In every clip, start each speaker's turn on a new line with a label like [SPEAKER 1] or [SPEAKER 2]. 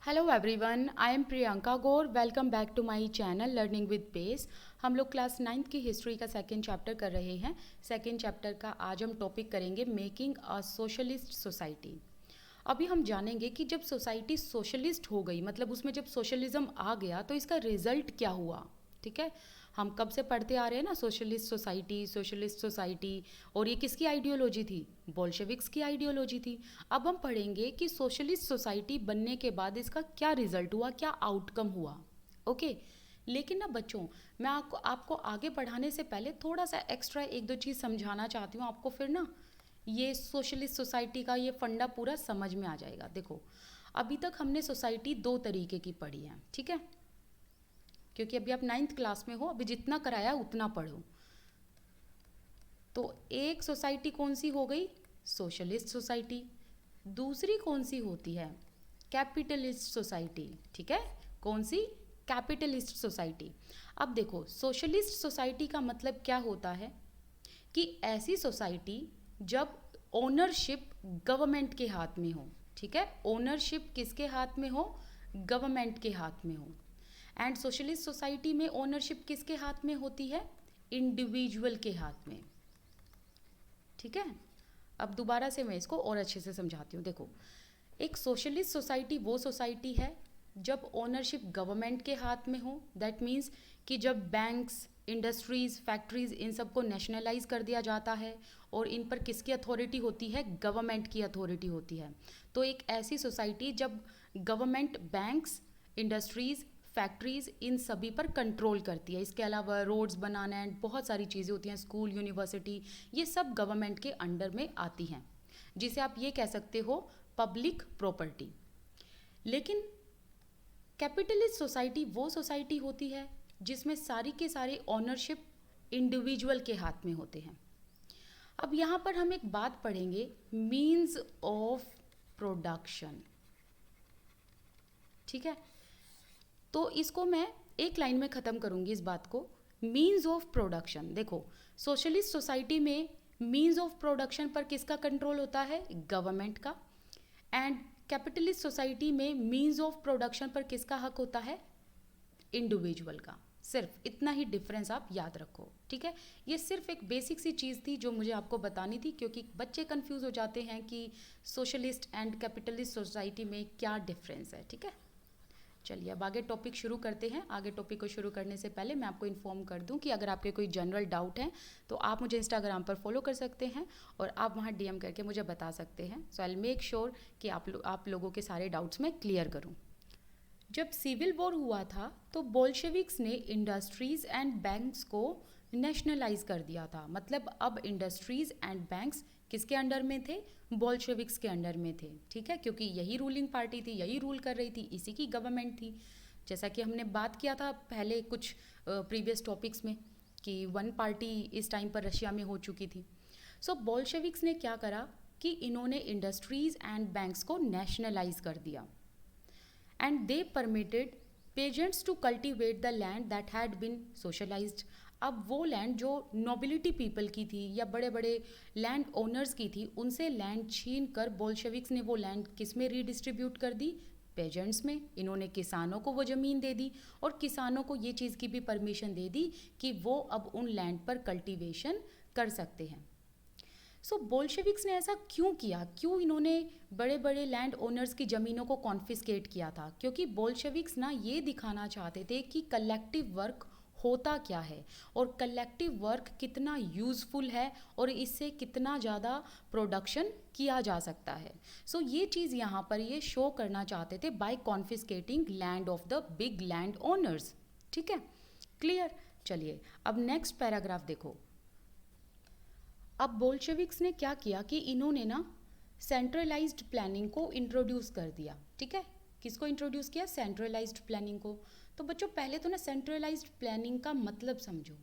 [SPEAKER 1] Hello everyone, I am Priyanka Gaur. Welcome back to my channel learning with pace. हम लोग class 9th की history का second chapter कर रहे हैं। सेकंड चैप्टर का आज हम टॉपिक करेंगे मेकिंग अ सोशलिस्ट सोसाइटी। अभी हम जानेंगे कि जब सोसाइटी सोशलिस्ट हो गई, मतलब उसमें जब सोशलिज्म आ गया तो इसका रिजल्ट क्या हुआ। ठीक है, हम कब से पढ़ते आ रहे हैं ना, सोशलिस्ट सोसाइटी। और ये किसकी आइडियोलॉजी थी? बोल्शेविक्स की आइडियोलॉजी थी। अब हम पढ़ेंगे कि सोशलिस्ट सोसाइटी बनने के बाद इसका क्या रिजल्ट हुआ, क्या आउटकम हुआ। ओके, लेकिन ना बच्चों, मैं आपको आगे बढ़ाने से पहले थोड़ा सा एक्स्ट्रा एक दो चीज़ समझाना चाहती हूँ आपको, फिर ना ये सोशलिस्ट सोसाइटी का ये फंडा पूरा समझ में आ जाएगा। देखो, अभी तक हमने सोसाइटी दो तरीके की पढ़ी है, ठीक है, क्योंकि अभी आप 9th क्लास में हो, अभी जितना कराया उतना पढ़ो। तो एक सोसाइटी कौन सी हो गई? Socialist society. दूसरी कौन सी होती है? Capitalist society. ठीक है, कौन सी? Capitalist society. अब देखो, सोशलिस्ट सोसाइटी का मतलब क्या होता है कि ऐसी सोसाइटी जब ओनरशिप गवर्नमेंट के हाथ में हो। ठीक है, ओनरशिप किसके हाथ में हो? गवर्नमेंट के हाथ में हो। एंड सोशलिस्ट सोसाइटी में ओनरशिप किसके हाथ में होती है? इंडिविजुअल के हाथ में। ठीक है, अब दोबारा से मैं इसको और अच्छे से समझाती हूँ। देखो, एक सोशलिस्ट सोसाइटी वो सोसाइटी है जब ओनरशिप गवर्नमेंट के हाथ में हो। दैट मीन्स कि जब बैंक्स, इंडस्ट्रीज़, फैक्ट्रीज़, इन सबको नेशनलाइज कर दिया जाता है और इन पर किसकी अथॉरिटी होती है? गवर्नमेंट की अथॉरिटी होती है। तो एक ऐसी सोसाइटी जब गवर्नमेंट बैंक्स, इंडस्ट्रीज़, फैक्ट्रीज़, इन सभी पर कंट्रोल करती है। इसके अलावा रोड्स बनाना एंड बहुत सारी चीज़ें होती हैं, स्कूल, यूनिवर्सिटी, ये सब गवर्नमेंट के अंडर में आती हैं, जिसे आप ये कह सकते हो पब्लिक प्रॉपर्टी। लेकिन कैपिटलिस्ट सोसाइटी वो सोसाइटी होती है जिसमें सारी के सारे ऑनरशिप इंडिविजुअल के हाथ में होते हैं। अब यहाँ पर हम एक बात पढ़ेंगे, मीन्स ऑफ प्रोडक्शन। ठीक है, तो इसको मैं एक लाइन में ख़त्म करूँगी इस बात को। Means of production. देखो, सोशलिस्ट सोसाइटी में मीन्स ऑफ प्रोडक्शन पर किसका कंट्रोल होता है? गवर्नमेंट का। एंड कैपिटलिस्ट सोसाइटी में मीन्स ऑफ प्रोडक्शन पर किसका हक होता है? इंडिविजुअल का। सिर्फ इतना ही डिफरेंस आप याद रखो। ठीक है, ये सिर्फ एक बेसिक सी चीज़ थी जो मुझे आपको बतानी थी, क्योंकि बच्चे कंफ्यूज हो जाते हैं कि सोशलिस्ट एंड कैपिटलिस्ट सोसाइटी में क्या डिफरेंस है। ठीक है, चलिए अब आगे टॉपिक शुरू करते हैं। आगे टॉपिक को शुरू करने से पहले मैं आपको इन्फॉर्म कर दूं कि अगर आपके कोई जनरल डाउट है तो आप मुझे इंस्टाग्राम पर फॉलो कर सकते हैं और आप वहां डीएम करके मुझे बता सकते हैं। सो आई विल मेक श्योर कि आप लोगों के सारे डाउट्स मैं क्लियर करूं। जब सिविल वॉर हुआ था तो बोल्शेविक्स ने इंडस्ट्रीज़ एंड बैंक्स को नेशनलाइज कर दिया था। मतलब अब इंडस्ट्रीज़ एंड बैंक्स किसके अंडर में थे? बोल्शेविक्स के अंडर में थे। ठीक है, क्योंकि यही रूलिंग पार्टी थी, यही रूल कर रही थी, इसी की गवर्नमेंट थी। जैसा कि हमने बात किया था पहले कुछ प्रीवियस टॉपिक्स में कि वन पार्टी इस टाइम पर रशिया में हो चुकी थी। सो बोल्शेविक्स ने क्या करा कि इन्होंने इंडस्ट्रीज़ एंड बैंक्स को नेशनलाइज कर दिया and they permitted peasants to cultivate the land that had been socialised. अब वो लैंड जो नोबिलिटी पीपल की थी या बड़े बड़े लैंड ओनर्स की थी, उनसे लैंड छीन कर बोल्शेविक्स ने वो लैंड किस में रीडिस्ट्रीब्यूट कर दी? पेजेंट्स में। इन्होंने किसानों को वो ज़मीन दे दी और किसानों को ये चीज़ की भी परमिशन दे दी कि वो अब उन लैंड पर कल्टीवेशन कर सकते हैं। सो बोल्शेविक्स ने ऐसा क्यों किया? क्यों इन्होंने बड़े बड़े लैंड ओनर्स की ज़मीनों को कॉन्फिस्केट किया था? क्योंकि बोल्शेविक्स ना ये दिखाना चाहते थे कि कलेक्टिव वर्क होता क्या है और कलेक्टिव वर्क कितना यूज़फुल है और इससे कितना ज़्यादा प्रोडक्शन किया जा सकता है। सो ये चीज़ यहाँ पर ये शो करना चाहते थे by confiscating land of the big land owners. ठीक है, क्लियर? चलिए अब नेक्स्ट पैराग्राफ देखो। अब बोल्शेविक्स ने क्या किया कि इन्होंने ना सेंट्रलाइज्ड प्लानिंग को इंट्रोड्यूस कर दिया। ठीक है, किसको इंट्रोड्यूस किया? सेंट्रलाइज्ड प्लानिंग को। तो बच्चों पहले तो ना सेंट्रलाइज्ड प्लानिंग का मतलब समझो।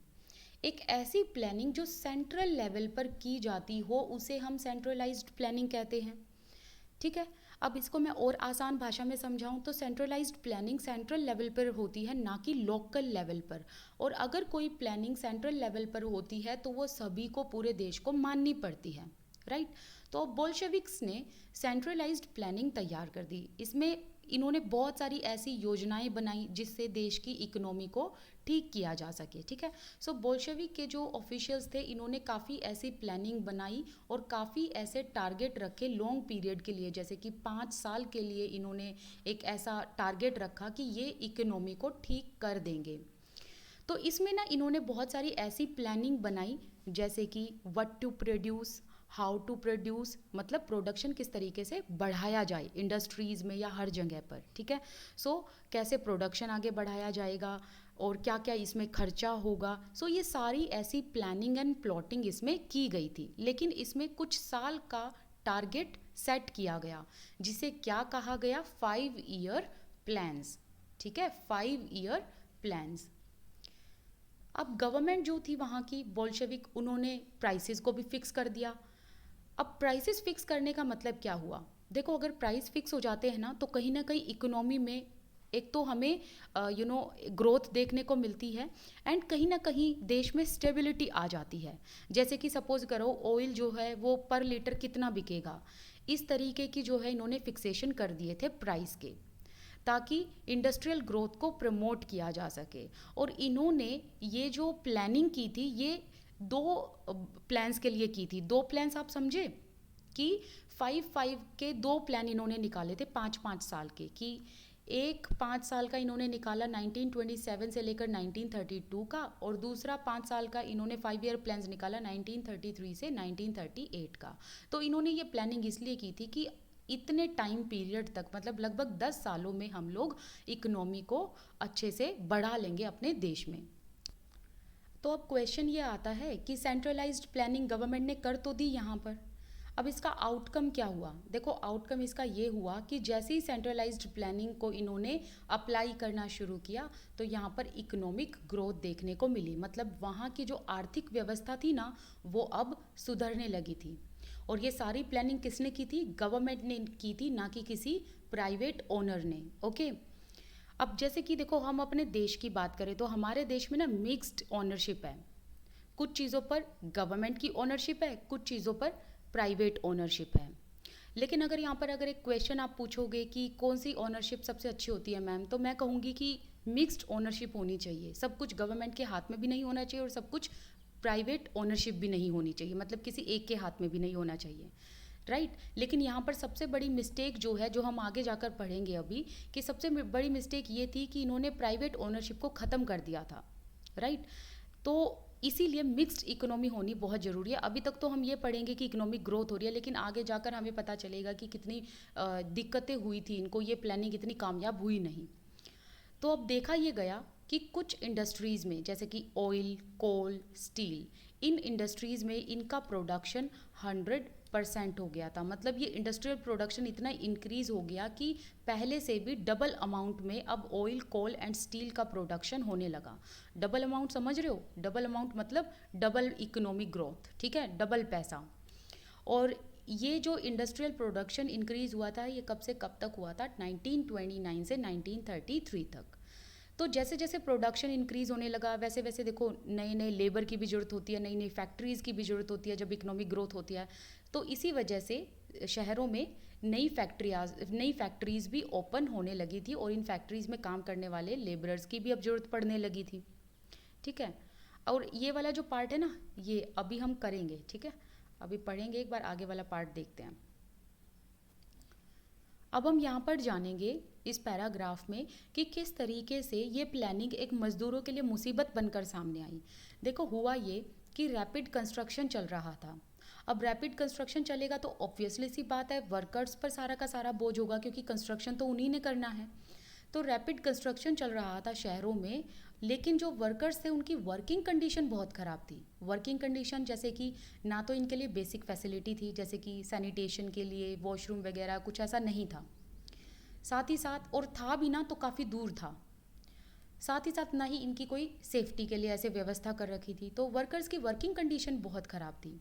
[SPEAKER 1] एक ऐसी प्लानिंग जो सेंट्रल लेवल पर की जाती हो उसे हम सेंट्रलाइज्ड प्लानिंग कहते हैं। ठीक है, अब इसको मैं और आसान भाषा में समझाऊं तो सेंट्रलाइज्ड प्लानिंग सेंट्रल लेवल पर होती है, ना कि लोकल लेवल पर। और अगर कोई प्लानिंग सेंट्रल लेवल पर होती है तो वो सभी को, पूरे देश को माननी पड़ती है। राइट, तो बोल्शेविक्स ने सेंट्रलाइज्ड प्लानिंग तैयार कर दी। इसमें इन्होंने बहुत सारी ऐसी योजनाएं बनाई जिससे देश की इकोनॉमी को ठीक किया जा सके, ठीक है। सो बोल्शेविक के जो ऑफिशियल्स थे इन्होंने काफ़ी ऐसी प्लानिंग बनाई और काफ़ी ऐसे टारगेट रखे लॉन्ग पीरियड के लिए, जैसे कि 5 साल के लिए इन्होंने एक ऐसा टारगेट रखा कि ये इकोनॉमी को ठीक कर देंगे। तो इसमें ना इन्होंने बहुत सारी ऐसी प्लानिंग बनाई, जैसे कि what to produce, how to produce, मतलब प्रोडक्शन किस तरीके से बढ़ाया जाए इंडस्ट्रीज़ में या हर जगह पर, ठीक है। सो कैसे प्रोडक्शन आगे बढ़ाया जाएगा और क्या क्या इसमें खर्चा होगा। सो ये सारी ऐसी प्लानिंग एंड प्लॉटिंग इसमें की गई थी, लेकिन इसमें कुछ साल का टारगेट सेट किया गया जिसे क्या कहा गया, 5 ईयर प्लान्स, ठीक है, 5 ईयर प्लान्स। अब गवर्नमेंट जो थी वहाँ की बोल्शेविक, उन्होंने प्राइसेस को भी फिक्स कर दिया। अब प्राइसेस फिक्स करने का मतलब क्या हुआ, देखो अगर प्राइस फिक्स हो जाते हैं ना कहीं इकोनॉमी में एक तो हमें ग्रोथ देखने को मिलती है, एंड कहीं ना कहीं देश में स्टेबिलिटी आ जाती है। जैसे कि सपोज करो ऑयल जो है वो पर लीटर कितना बिकेगा, इस तरीके की जो है इन्होंने फिक्सेशन कर दिए थे प्राइस के, ताकि इंडस्ट्रियल ग्रोथ को प्रमोट किया जा सके। और इन्होंने ये जो प्लानिंग की थी ये 2 प्लान्स के लिए की थी। 2 प्लान्स आप समझे कि 5-5 के 2 प्लान इन्होंने निकाले थे 5-5 साल के, कि एक 5 साल का इन्होंने निकाला 1927 से लेकर 1932 का, और दूसरा 5 साल का इन्होंने 5 ईयर प्लान्स निकाला 1933 से 1938 का। तो इन्होंने ये प्लानिंग इसलिए की थी कि इतने टाइम पीरियड तक, मतलब लगभग 10 सालों में हम लोग इकोनॉमी को अच्छे से बढ़ा लेंगे अपने देश में। तो अब क्वेश्चन ये आता है कि सेंट्रलाइज्ड प्लानिंग गवर्नमेंट ने कर तो दी यहाँ पर, अब इसका आउटकम क्या हुआ। देखो आउटकम इसका ये हुआ कि जैसे ही सेंट्रलाइज्ड प्लानिंग को इन्होंने अप्लाई करना शुरू किया तो यहाँ पर इकोनॉमिक ग्रोथ देखने को मिली, मतलब वहाँ की जो आर्थिक व्यवस्था थी ना वो अब सुधरने लगी थी। और ये सारी प्लानिंग किसने की थी, गवर्नमेंट ने की थी, ना कि किसी प्राइवेट ओनर ने, ओके। अब जैसे कि देखो हम अपने देश की बात करें तो हमारे देश में ना मिक्स्ड ओनरशिप है, कुछ चीज़ों पर गवर्नमेंट की ओनरशिप है, कुछ चीज़ों पर प्राइवेट ओनरशिप है। लेकिन अगर यहाँ पर अगर एक क्वेश्चन आप पूछोगे कि कौन सी ओनरशिप सबसे अच्छी होती है मैम, तो मैं कहूँगी कि मिक्स्ड ओनरशिप होनी चाहिए, सब कुछ गवर्नमेंट के हाथ में भी नहीं होना चाहिए और सब कुछ प्राइवेट ओनरशिप भी नहीं होनी चाहिए, मतलब किसी एक के हाथ में भी नहीं होना चाहिए, राइट। लेकिन यहाँ पर सबसे बड़ी मिस्टेक जो है, जो हम आगे जाकर पढ़ेंगे अभी, कि सबसे बड़ी मिस्टेक ये थी कि इन्होंने प्राइवेट ओनरशिप को ख़त्म कर दिया था, राइट। तो इसीलिए मिक्स्ड इकोनॉमी होनी बहुत ज़रूरी है। अभी तक तो हम ये पढ़ेंगे कि इकोनॉमिक ग्रोथ हो रही है, लेकिन आगे जाकर हमें पता चलेगा कि कितनी दिक्कतें हुई थी इनको, ये प्लानिंग इतनी कामयाब हुई नहीं। तो अब देखा ये गया कि कुछ इंडस्ट्रीज़ में जैसे कि ऑयल, कोल, स्टील, इन इंडस्ट्रीज़ में इनका प्रोडक्शन 100% हो गया था, मतलब ये इंडस्ट्रियल प्रोडक्शन इतना इंक्रीज़ हो गया कि पहले से भी डबल अमाउंट में अब ऑयल, कोल एंड स्टील का प्रोडक्शन होने लगा। डबल अमाउंट समझ रहे हो, डबल अमाउंट मतलब डबल इकोनॉमिक ग्रोथ, ठीक है, डबल पैसा। और ये जो इंडस्ट्रियल प्रोडक्शन इंक्रीज़ हुआ था ये कब से कब तक हुआ था, 1929 से 1933 तक। तो जैसे जैसे प्रोडक्शन इंक्रीज़ होने लगा वैसे वैसे देखो नए नए लेबर की भी ज़रूरत होती है, नई नई फैक्ट्रीज़ की भी ज़रूरत होती है जब इकोनॉमिक ग्रोथ होती है। तो इसी वजह से शहरों में नई फैक्ट्रीज़ भी ओपन होने लगी थी और इन फैक्ट्रीज़ में काम करने वाले लेबरर्स की भी अब ज़रूरत पड़ने लगी थी, ठीक है। और ये वाला जो पार्ट है ना ये अभी हम करेंगे, ठीक है, अभी पढ़ेंगे, एक बार आगे वाला पार्ट देखते हैं। अब हम यहाँ पर जानेंगे इस पैराग्राफ में कि किस तरीके से ये प्लानिंग एक मज़दूरों के लिए मुसीबत बनकर सामने आई। देखो हुआ ये कि रैपिड कंस्ट्रक्शन चल रहा था। अब रैपिड कंस्ट्रक्शन चलेगा तो ऑब्वियसली सी बात है वर्कर्स पर सारा का सारा बोझ होगा, क्योंकि कंस्ट्रक्शन तो उन्हीं ने करना है। तो रैपिड कंस्ट्रक्शन चल रहा था शहरों में, लेकिन जो वर्कर्स थे उनकी वर्किंग कंडीशन बहुत ख़राब थी। वर्किंग कंडीशन जैसे कि ना तो इनके लिए बेसिक फैसिलिटी थी, जैसे कि सैनिटेशन के लिए वॉशरूम वगैरह कुछ ऐसा नहीं था, साथ ही साथ और था भी ना तो काफ़ी दूर था, साथ ही साथ ना ही इनकी कोई सेफ्टी के लिए ऐसे व्यवस्था कर रखी थी। तो वर्कर्स की वर्किंग कंडीशन बहुत ख़राब थी।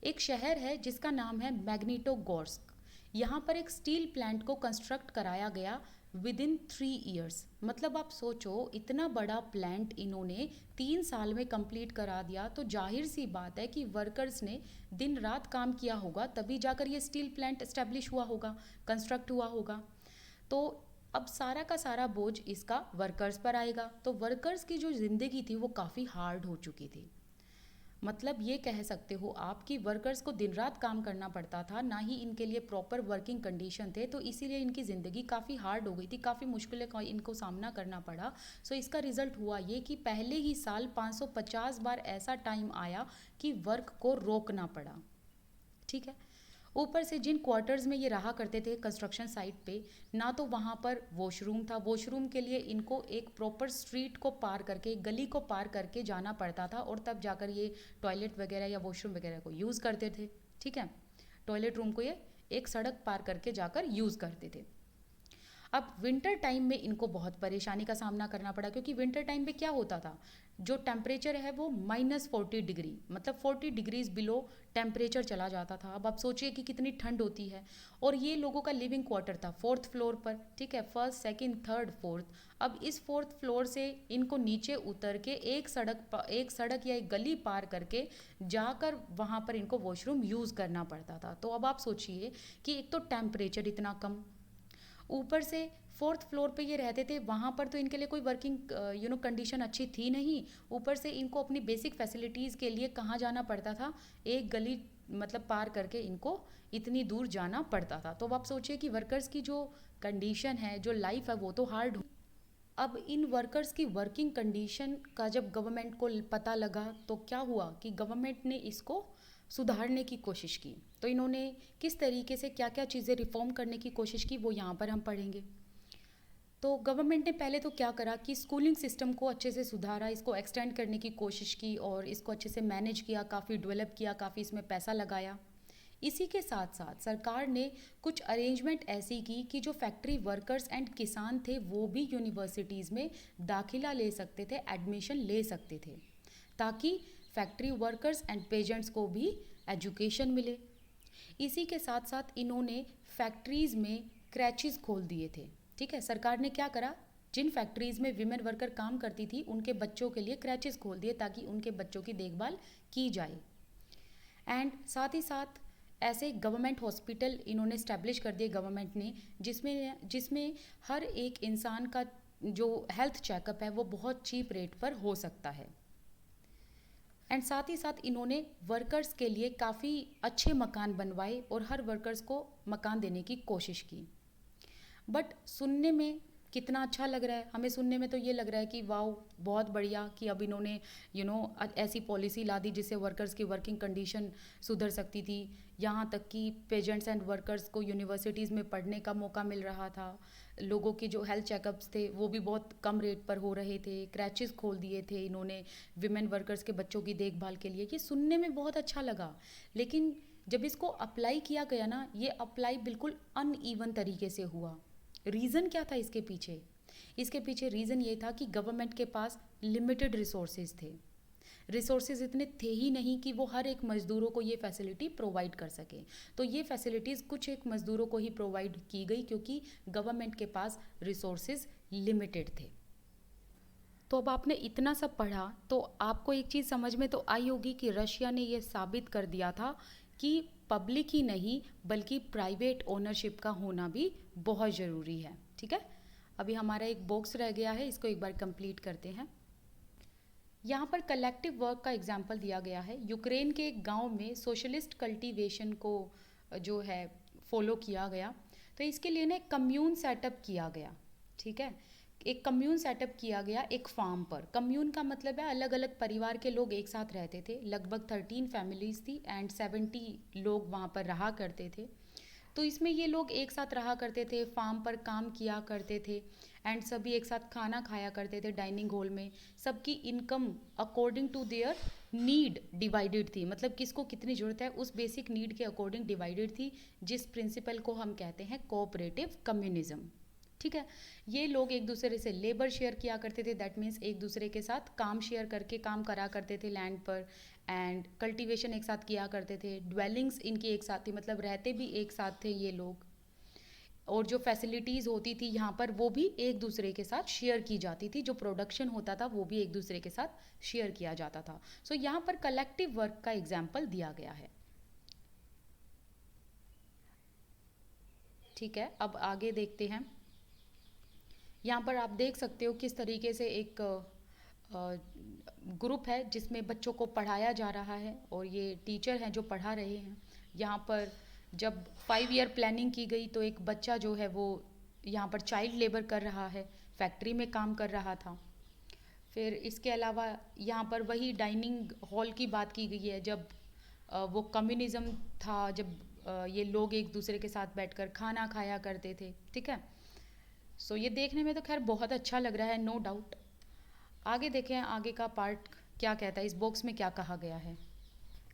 [SPEAKER 1] एक शहर है जिसका नाम है मैग्नीटोगोर्स्क, यहाँ पर एक स्टील प्लांट को कंस्ट्रक्ट कराया गया विद इन 3 ईयर्स। मतलब आप सोचो इतना बड़ा प्लांट इन्होंने 3 साल में कंप्लीट करा दिया, तो जाहिर सी बात है कि वर्कर्स ने दिन रात काम किया होगा तभी जाकर ये स्टील प्लांट एस्टेब्लिश हुआ होगा, कंस्ट्रक्ट हुआ होगा। तो अब सारा का सारा बोझ इसका वर्कर्स पर आएगा। तो वर्कर्स की जो ज़िंदगी थी वो काफ़ी हार्ड हो चुकी थी। मतलब ये कह सकते हो आप कि वर्कर्स को दिन रात काम करना पड़ता था, ना ही इनके लिए प्रॉपर वर्किंग कंडीशन थे, तो इसीलिए इनकी ज़िंदगी काफ़ी हार्ड हो गई थी, काफ़ी मुश्किलें का इनको सामना करना पड़ा। सो इसका रिज़ल्ट हुआ ये कि पहले ही साल 550 बार ऐसा टाइम आया कि वर्क को रोकना पड़ा। ठीक है। ऊपर से जिन क्वार्टर्स में ये रहा करते थे कंस्ट्रक्शन साइट पे, ना तो वहाँ पर वॉशरूम था, वॉशरूम के लिए इनको एक प्रॉपर स्ट्रीट को पार करके, गली को पार करके जाना पड़ता था, और तब जाकर ये टॉयलेट वगैरह या वॉशरूम वगैरह को यूज़ करते थे। ठीक है। टॉयलेट रूम को ये एक सड़क पार करके जाकर यूज़ करते थे। अब विंटर टाइम में इनको बहुत परेशानी का सामना करना पड़ा, क्योंकि विंटर टाइम में क्या होता था, जो टेम्परेचर है वो -40 डिग्री, मतलब 40 डिग्रीज बिलो टेम्परेचर चला जाता था। अब आप सोचिए कि कितनी ठंड होती है। और ये लोगों का लिविंग क्वार्टर था 4th फ्लोर पर। ठीक है, फर्स्ट, सेकंड, थर्ड, फोर्थ। अब इस 4th फ्लोर से इनको नीचे उतर के एक सड़क या एक गली पार करके जाकर वहाँ पर इनको वॉशरूम यूज़ करना पड़ता था। तो अब आप सोचिए कि एक तो टेम्परेचर इतना कम, ऊपर से 4th फ्लोर पे ये रहते थे, वहाँ पर तो इनके लिए कोई वर्किंग कंडीशन अच्छी थी नहीं। ऊपर से इनको अपनी बेसिक फैसिलिटीज़ के लिए कहाँ जाना पड़ता था, एक गली मतलब पार करके इनको इतनी दूर जाना पड़ता था। तो अब आप सोचिए कि वर्कर्स की जो कंडीशन है, जो लाइफ है, वो तो हार्ड। अब इन वर्कर्स की वर्किंग कंडीशन का जब गवर्नमेंट को पता लगा, तो क्या हुआ कि गवर्नमेंट ने इसको सुधारने की कोशिश की। तो इन्होंने किस तरीके से क्या क्या चीज़ें रिफॉर्म करने की कोशिश की, वो यहाँ पर हम पढ़ेंगे। तो गवर्नमेंट ने पहले तो क्या करा कि स्कूलिंग सिस्टम को अच्छे से सुधारा, इसको एक्सटेंड करने की कोशिश की और इसको अच्छे से मैनेज किया, काफ़ी डेवलप किया, काफ़ी इसमें पैसा लगाया। इसी के साथ साथ सरकार ने कुछ अरेंजमेंट ऐसी की कि जो फैक्ट्री वर्कर्स एंड किसान थे वो भी यूनिवर्सिटीज़ में दाखिला ले सकते थे, एडमिशन ले सकते थे, ताकि फैक्ट्री वर्कर्स एंड पेजेंट्स को भी एजुकेशन मिले। इसी के साथ साथ इन्होंने फैक्ट्रीज़ में क्रैचेस खोल दिए थे। ठीक है, सरकार ने क्या करा, जिन फैक्ट्रीज़ में विमेन वर्कर काम करती थी उनके बच्चों के लिए क्रैचेस खोल दिए, ताकि उनके बच्चों की देखभाल की जाए। एंड साथ ही साथ ऐसे गवर्नमेंट हॉस्पिटल इन्होंने स्टैब्लिश कर दिए गवर्नमेंट ने, जिसमें हर एक इंसान का जो हेल्थ चेकअप है वो बहुत चीप रेट पर हो सकता है। एंड साथ ही साथ इन्होंने वर्कर्स के लिए काफ़ी अच्छे मकान बनवाए और हर वर्कर्स को मकान देने की कोशिश की। बट सुनने में कितना अच्छा लग रहा है, हमें सुनने में तो ये लग रहा है कि वाओ बहुत बढ़िया कि अब इन्होंने ऐसी पॉलिसी ला दी जिससे वर्कर्स की वर्किंग कंडीशन सुधर सकती थी। यहाँ तक कि पेजेंट्स एंड वर्कर्स को यूनिवर्सिटीज़ में पढ़ने का मौका मिल रहा था, लोगों के जो हेल्थ चेकअप्स थे वो भी बहुत कम रेट पर हो रहे थे, क्रैचेस खोल दिए थे इन्होंने विमेन वर्कर्स के बच्चों की देखभाल के लिए। ये सुनने में बहुत अच्छा लगा, लेकिन जब इसको अप्लाई किया गया ना, ये अप्लाई बिल्कुल अनइवन तरीके से हुआ। रीज़न क्या था इसके पीछे? इसके पीछे रीज़न ये था कि गवर्नमेंट के पास लिमिटेड रिसोर्सेज थे। रिसोर्सेज इतने थे ही नहीं कि वो हर एक मज़दूरों को ये फैसिलिटी प्रोवाइड कर सके। तो ये फैसिलिटीज़ कुछ एक मज़दूरों को ही प्रोवाइड की गई, क्योंकि गवर्नमेंट के पास रिसोर्सेज लिमिटेड थे। तो अब आपने इतना सब पढ़ा तो आपको एक चीज़ समझ में तो आई होगी कि रशिया ने ये साबित कर दिया था कि पब्लिक ही नहीं बल्कि प्राइवेट ओनरशिप का होना भी बहुत ज़रूरी है। ठीक है, अभी हमारा एक बॉक्स रह गया है, इसको एक बार कंप्लीट करते हैं। यहाँ पर कलेक्टिव वर्क का एग्जाम्पल दिया गया है। यूक्रेन के एक गांव में सोशलिस्ट कल्टीवेशन को जो है फॉलो किया गया। तो इसके लिए ना कम्यून सेटअप किया गया। ठीक है, एक कम्यून सेटअप किया गया एक फार्म पर। कम्यून का मतलब है अलग अलग परिवार के लोग एक साथ रहते थे। लगभग 13 फैमिलीज थी एंड 70 लोग वहाँ पर रहा करते थे। तो इसमें ये लोग एक साथ रहा करते थे, फार्म पर काम किया करते थे एंड सभी एक साथ खाना खाया करते थे डाइनिंग हॉल में। सबकी income according to their need divided थी, मतलब किसको कितनी ज़रूरत है उस बेसिक नीड के अकॉर्डिंग डिवाइडेड थी, जिस प्रिंसिपल को हम कहते हैं कोऑपरेटिव कम्युनिज्म। ठीक है, ये लोग एक दूसरे से लेबर शेयर किया करते थे, दैट मीन्स एक दूसरे के साथ काम शेयर करके काम करा करते थे लैंड पर, एंड कल्टीवेशन एक साथ किया करते थे। ड्वेलिंग्स इनकी एक साथ थी, मतलब रहते भी एक साथ थे ये लोग, और जो फैसिलिटीज़ होती थी यहाँ पर वो भी एक दूसरे के साथ शेयर की जाती थी। जो प्रोडक्शन होता था वो भी एक दूसरे के साथ शेयर किया जाता था। सो यहाँ पर कलेक्टिव वर्क का एग्जाम्पल दिया गया है। ठीक है, अब आगे देखते हैं। यहाँ पर आप देख सकते हो किस तरीके से एक ग्रुप है जिसमें बच्चों को पढ़ाया जा रहा है और ये टीचर हैं जो पढ़ा रहे हैं। यहाँ पर जब 5 ईयर प्लानिंग की गई तो एक बच्चा जो है वो यहाँ पर चाइल्ड लेबर कर रहा है, फैक्ट्री में काम कर रहा था। फिर इसके अलावा यहाँ पर वही डाइनिंग हॉल की बात की गई है, जब वो कम्युनिज़्म था, जब ये लोग एक दूसरे के साथ बैठकर खाना खाया करते थे। ठीक है, सो ये देखने में तो खैर बहुत अच्छा लग रहा है, नो डाउट। आगे देखें आगे का पार्ट क्या कहता है, इस बॉक्स में क्या कहा गया है।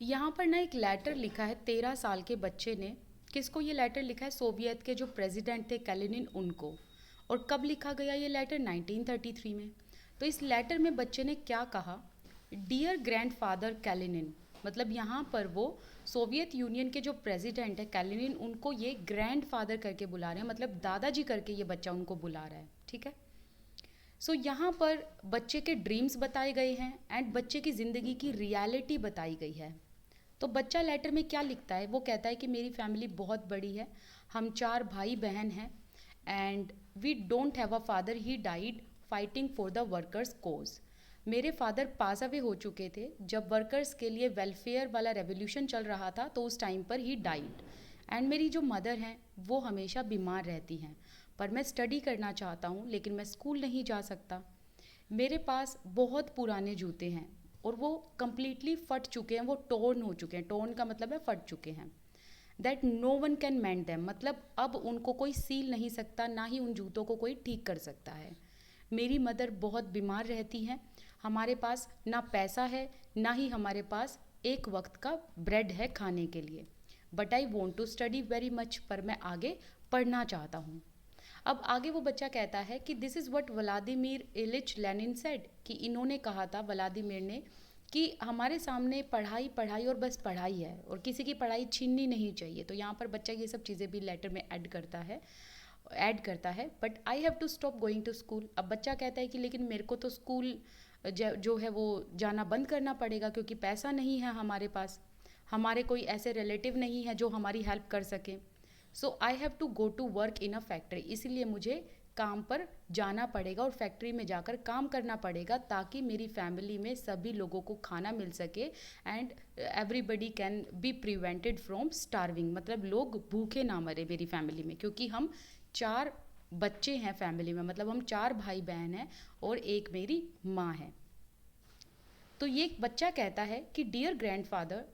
[SPEAKER 1] यहाँ पर ना एक लेटर लिखा है 13 साल के बच्चे ने। किसको ये लेटर लिखा है? सोवियत के जो प्रेसिडेंट थे कैलिनिन, उनको। और कब लिखा गया ये लेटर? 1933 में। तो इस लेटर में बच्चे ने क्या कहा? डियर ग्रैंडफादर कैलिनिन, मतलब यहाँ पर वो सोवियत यूनियन के जो प्रेसिडेंट है कैलिनिन, उनको ये ग्रैंडफादर करके बुला रहे हैं, मतलब दादाजी करके ये बच्चा उनको बुला रहा है। ठीक है, सो यहाँ पर बच्चे के ड्रीम्स बताए गए हैं एंड बच्चे की ज़िंदगी की रियलिटी बताई गई है। तो बच्चा लेटर में क्या लिखता है? वो कहता है कि मेरी फैमिली बहुत बड़ी है, हम 4 भाई बहन हैं and we don't have a father, he died fighting for the workers cause. मेरे फादर पास अवे हो चुके थे जब वर्कर्स के लिए वेलफेयर वाला रेवोल्यूशन चल रहा था, तो उस टाइम पर ही डाइड। एंड मेरी जो मदर हैं वो हमेशा बीमार रहती हैं, पर मैं स्टडी करना चाहता हूँ लेकिन मैं स्कूल नहीं जा सकता। मेरे पास बहुत पुराने जूते हैं और वो कम्प्लीटली फट चुके हैं, वो टोर्न हो चुके हैं। टोर्न का मतलब है फट चुके हैं। That no one can mend them, मतलब अब उनको कोई सील नहीं सकता, ना ही उन जूतों को कोई ठीक कर सकता है। मेरी मदर बहुत बीमार रहती हैं, हमारे पास ना पैसा है ना ही हमारे पास एक वक्त का ब्रेड है खाने के लिए। But I want to study very much, पर मैं आगे पढ़ना चाहता हूँ। अब आगे वो बच्चा कहता है कि this is what Vladimir Ilyich Lenin said, कि इन्होंने कहा था, व्लादिमीर ने, कि हमारे सामने पढ़ाई पढ़ाई और बस पढ़ाई है और किसी की पढ़ाई छीननी नहीं चाहिए। तो यहाँ पर बच्चा ये सब चीज़ें भी लेटर में ऐड करता है but I have to stop going to school. अब बच्चा कहता है कि लेकिन मेरे को तो स्कूल जो है वो जाना बंद करना पड़ेगा क्योंकि पैसा नहीं है हमारे पास, हमारे कोई ऐसे रिलेटिव नहीं है जो हमारी हेल्प कर सके। So I have to go to work in a factory, इसीलिए मुझे काम पर जाना पड़ेगा और फैक्ट्री में जाकर काम करना पड़ेगा ताकि मेरी फैमिली में सभी लोगों को खाना मिल सके and everybody can be prevented from starving, मतलब लोग भूखे ना मरे मेरी फैमिली में, क्योंकि हम 4 बच्चे हैं फैमिली में, मतलब हम 4 भाई बहन हैं और एक मेरी माँ है। तो ये बच्चा कहता है कि डियर ग्रैंडफादर,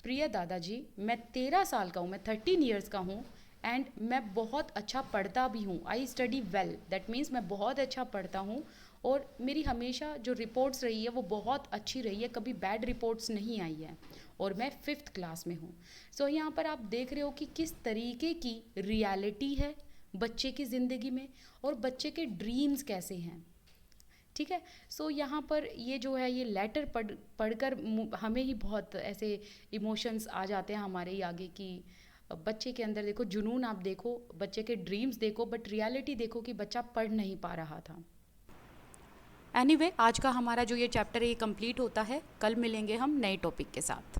[SPEAKER 1] प्रिय दादाजी, मैं 13 साल का हूँ, मैं 13 ईयर्स का हूँ एंड मैं बहुत अच्छा पढ़ता भी हूँ। I study well, that means मैं बहुत अच्छा पढ़ता हूँ और मेरी हमेशा जो रिपोर्ट्स रही है वो बहुत अच्छी रही है, कभी बैड रिपोर्ट्स नहीं आई है और मैं 5th क्लास में हूँ। सो यहाँ पर आप देख रहे हो कि किस तरीके की रियलिटी है बच्चे की ज़िंदगी में और बच्चे के ड्रीम्स कैसे हैं। ठीक है, सो यहाँ पर ये जो है ये लेटर पढ़कर हमें ही बहुत ऐसे इमोशंस आ जाते हैं हमारे ही आगे कि बच्चे के अंदर देखो जुनून, आप देखो बच्चे के ड्रीम्स देखो, बट रियलिटी देखो कि बच्चा पढ़ नहीं पा रहा था। एनीवे, आज का हमारा जो ये चैप्टर है ये कंप्लीट होता है। कल मिलेंगे हम नए टॉपिक के साथ।